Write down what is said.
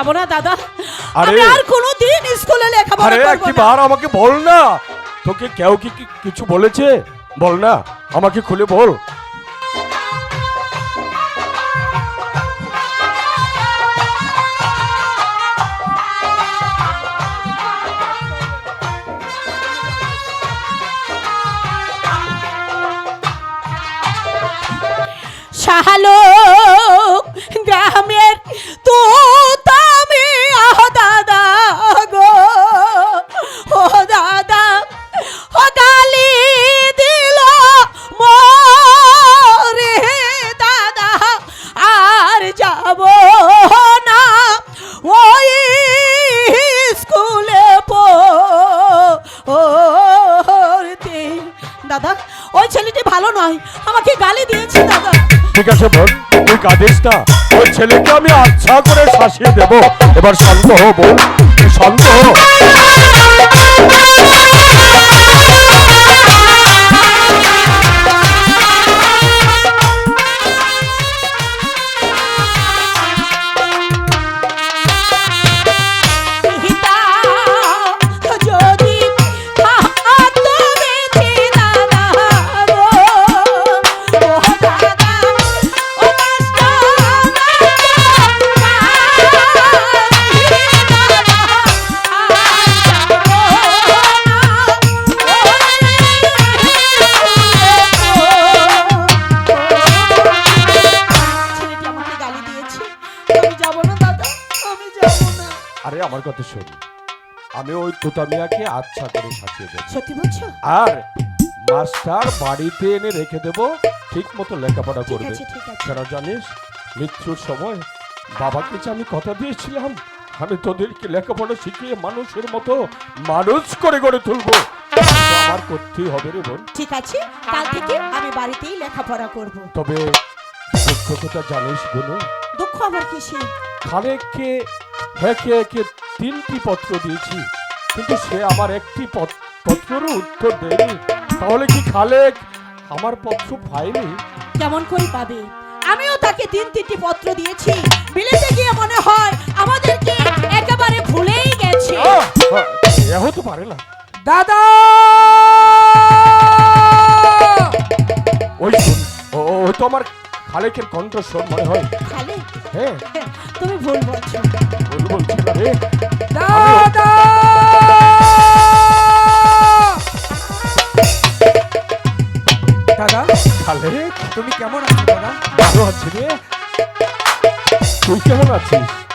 যাব না দাদা। আরে আমি আর কোনোদিন স্কুলে লেখাপড়া আরে করব না। একবার আমাকে বল না, তোকে কেউ কি কিছু বলেছে? বল না, আমাকে খুলে বল। শাহালোক গ্রামের তো তুমি আহ দাদা গো, ও দাদা ও গালি দিল মোরে দাদা, আর যাব না ওই স্কুলে পড়তে। দাদা ওই ছেলেটি ভালো নয়, আমাকে গালি দিয়েছে দাদা। ঠিক আছে বোন, তুই কাঁদিস না, ওই ছেলেকে আমি আচ্ছা করে শাসিয়ে দেব। এবার শান্ত হো বোন, তুই শান্ত হো। আরে আমার কথা শোন, আমি ওই তোতা মিয়াকে আচ্ছা করে শাসিয়ে দেব। সত্যি বলছো? আর মাস্টার বাড়িতে এনে রেখে দেব, ঠিক মতো লেখাপড়া করবে। কেন জানিস, মৃত্যুর সময় বাবাকে যে আমি কথা দিয়েছিলাম, আমি তোদেরকে লেখাপড়া শিখিয়ে মানুষের মতো মানুষ করে গড়ে তুলবো। আমার করতেই হবে রে বোন। ঠিক আছে, কাল থেকে আমি বাড়িতেই লেখাপড়া করব। তবে দুঃখ কথা জানিস বোন? দুঃখ আমার কিসে? খালেককে একে একে 3টি পত্র দিয়েছি, কিন্তু সে আমার একটি পত্রেরও উত্তর দেয়নি। তাহলে কি খালেক আমার পত্র পায়নি? কেমন করে পাবে? আমিও তাকে 3টি পত্র দিয়েছি, বিলেতে গিয়ে মনে হয় আমাদেরকে একেবারে ভুলেই গেছে। এ হতে পারে না দাদা। ওই ওই তো আমার খালেকের কণ্ঠস্বর মনে হয়। খালেক? হ্যাঁ, তুমি ভুল বলছো। ভুল বলছি না রে দাদা। দাদা খালেক, তুমি কেমন আছো দাদা? ভালো আছি রে, তুই কেমন আছিস?